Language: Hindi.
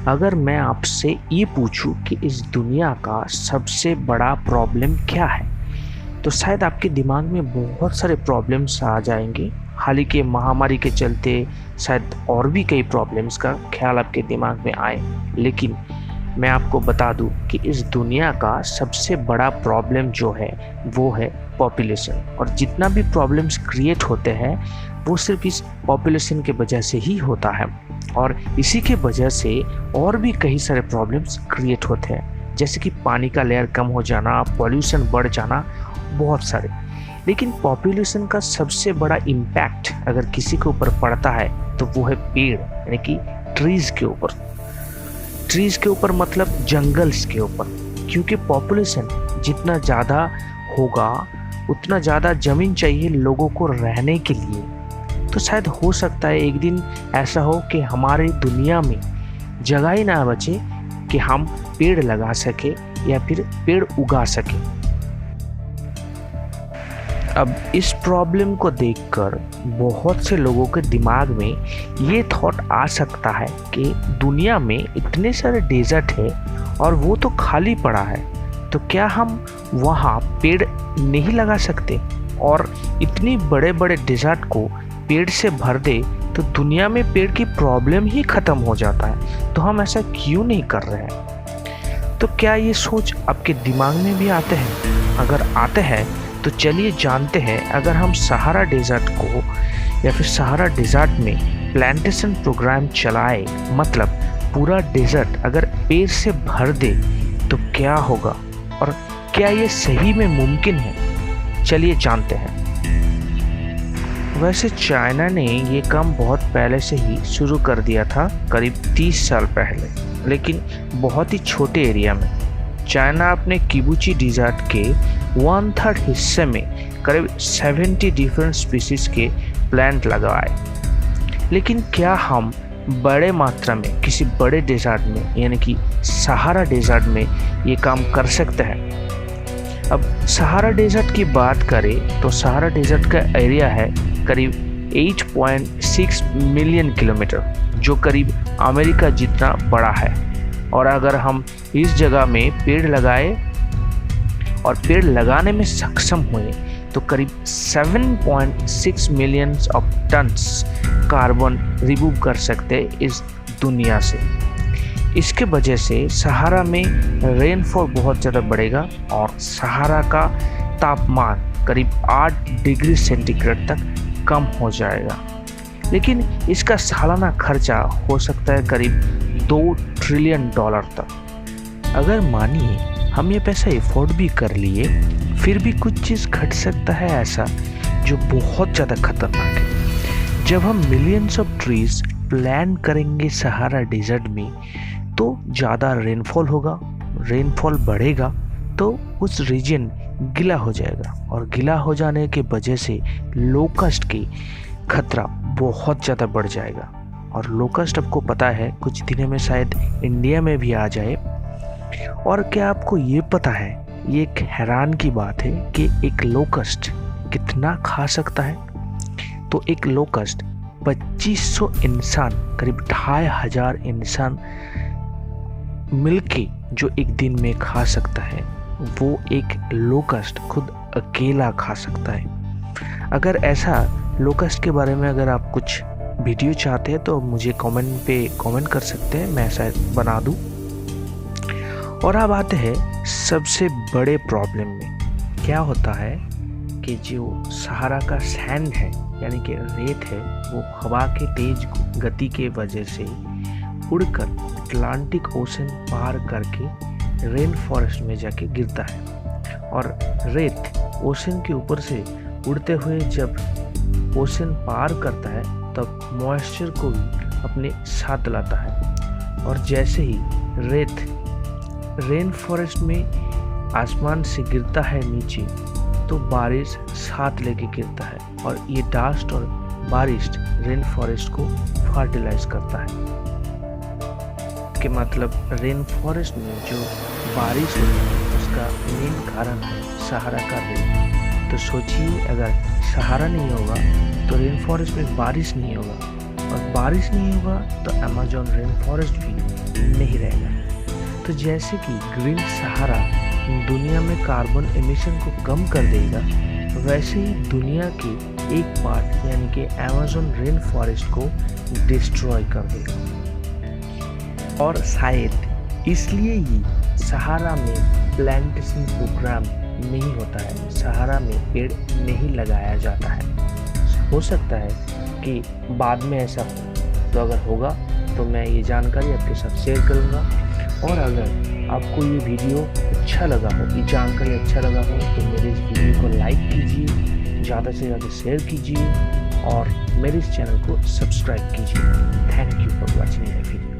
अगर मैं आपसे ये पूछूं कि इस दुनिया का सबसे बड़ा प्रॉब्लम क्या है, तो शायद आपके दिमाग में बहुत सारे प्रॉब्लम्स आ जाएंगे। हाल ही के महामारी के चलते शायद और भी कई प्रॉब्लम्स का ख्याल आपके दिमाग में आए, लेकिन मैं आपको बता दूं कि इस दुनिया का सबसे बड़ा प्रॉब्लम जो है वो है पॉपुलेशन। और जितना भी प्रॉब्लम्स क्रिएट होते हैं वो सिर्फ इस पॉपुलेशन के वजह से ही होता है, और इसी के वजह से और भी कई सारे प्रॉब्लम्स क्रिएट होते हैं, जैसे कि पानी का लेयर कम हो जाना, पॉल्यूशन बढ़ जाना, बहुत सारे। लेकिन पॉपुलेशन का सबसे बड़ा इम्पैक्ट अगर किसी के ऊपर पड़ता है तो वो है पेड़, यानी कि ट्रीज के ऊपर। ट्रीज के ऊपर मतलब जंगल्स के ऊपर, क्योंकि पॉपुलेशन जितना ज़्यादा होगा उतना ज़्यादा ज़मीन चाहिए लोगों को रहने के लिए। तो शायद हो सकता है एक दिन ऐसा हो कि हमारी दुनिया में जगह ही ना बचे कि हम पेड़ लगा सके या फिर पेड़ उगा सके। अब इस प्रॉब्लम को देखकर बहुत से लोगों के दिमाग में ये थॉट आ सकता है कि दुनिया में इतने सारे डेजर्ट है और वो तो खाली पड़ा है, तो क्या हम वहाँ पेड़ नहीं लगा सकते? और इतनी बड़े बड़े डेजर्ट को पेड़ से भर दे तो दुनिया में पेड़ की प्रॉब्लम ही ख़त्म हो जाता है, तो हम ऐसा क्यों नहीं कर रहे हैं? तो क्या ये सोच आपके दिमाग में भी आते हैं? अगर आते हैं तो चलिए जानते हैं, अगर हम सहारा डेजर्ट को या फिर सहारा डेजर्ट में प्लांटेशन प्रोग्राम चलाए, मतलब पूरा डेजर्ट अगर पेड़ से भर दे तो क्या होगा, और क्या ये सही में मुमकिन है? चलिए जानते हैं। वैसे चाइना ने ये काम बहुत पहले से ही शुरू कर दिया था, करीब 30 साल पहले, लेकिन बहुत ही छोटे एरिया में। चाइना अपने किबूची डेजर्ट के 1/3 हिस्से में करीब 70 डिफरेंट स्पीसीज के प्लांट लगाए। लेकिन क्या हम बड़े मात्रा में किसी बड़े डेजर्ट में, यानी कि सहारा डेजर्ट में ये काम कर सकते हैं? अब सहारा डेजर्ट की बात करें तो सहारा डेजर्ट का एरिया है करीब 8.6 मिलियन किलोमीटर, जो करीब अमेरिका जितना बड़ा है। और अगर हम इस जगह में पेड़ लगाए और पेड़ लगाने में सक्षम हुए तो करीब 7.6 million of tons carbon remove कर सकते इस दुनिया से। इसके वजह से सहारा में रेनफॉल बहुत ज़्यादा बढ़ेगा और सहारा का तापमान करीब 8 डिग्री सेंटीग्रेड तक कम हो जाएगा। लेकिन इसका सालाना खर्चा हो सकता है करीब $2 ट्रिलियन तक। अगर मानिए हम ये पैसा एफोर्ड भी कर लिए, फिर भी कुछ चीज़ घट सकता है ऐसा जो बहुत ज़्यादा खतरनाक है। जब हम मिलियंस ऑफ ट्रीज प्लांट करेंगे सहारा डेजर्ट में तो ज़्यादा रेनफॉल होगा, रेनफॉल बढ़ेगा तो उस रीजन गीला हो जाएगा, और गीला हो जाने के वजह से लोकस्ट की खतरा बहुत ज़्यादा बढ़ जाएगा। और लोकस्ट आपको पता है कुछ दिनों में शायद इंडिया में भी आ जाए। और क्या आपको ये पता है, ये एक हैरान की बात है कि एक लोकस्ट कितना खा सकता है? तो एक लोकस्ट 2500 इंसान, करीब 2500 इंसान मिलके जो एक दिन में खा सकता है, वो एक लोकस्ट खुद अकेला खा सकता है। अगर ऐसा लोकस्ट के बारे में अगर आप कुछ वीडियो चाहते हैं तो मुझे कमेंट पे कमेंट कर सकते हैं, मैं शायद बना दूं। और अब आते हैं सबसे बड़े प्रॉब्लम में। क्या होता है कि जो सहारा का सैंड है, यानी कि रेत है, वो हवा के तेज गति के वजह से उड़कर अटलांटिक ओशन पार करके रेन फॉरेस्ट में जाके गिरता है। और रेत ओशन के ऊपर से उड़ते हुए जब ओशन पार करता है तब मॉइस्चर को भी अपने साथ लाता है। और जैसे ही रेत रेन फॉरेस्ट में आसमान से गिरता है नीचे, तो बारिश साथ लेके गिरता है, और ये डस्ट और बारिश रेन फॉरेस्ट को फर्टिलाइज करता है। के मतलब रेन फॉरेस्ट में जो बारिश होती है उसका मेन कारण है सहारा का रेन। तो सोचिए अगर सहारा नहीं होगा तो रेन फॉरेस्ट में बारिश नहीं होगा, और बारिश नहीं होगा तो अमेज़न रेन फॉरेस्ट भी नहीं रहेगा। तो जैसे कि ग्रीन सहारा दुनिया में कार्बन एमिशन को कम कर देगा, वैसे ही दुनिया के एक पार्ट यानी कि अमेज़न रेन फॉरेस्ट को डिस्ट्रॉय कर देगा। और शायद इसलिए ही सहारा में प्लांटेशन प्रोग्राम नहीं होता है, सहारा में पेड़ नहीं लगाया जाता है। हो सकता है कि बाद में ऐसा हो, तो अगर होगा तो मैं ये जानकारी आपके साथ शेयर करूँगा। और अगर आपको ये वीडियो अच्छा लगा हो, ये जानकारी अच्छा लगा हो, तो मेरे इस वीडियो को लाइक कीजिए, ज़्यादा से ज़्यादा शेयर कीजिए और मेरे इस चैनल को सब्सक्राइब कीजिए। Thank you for watching my video.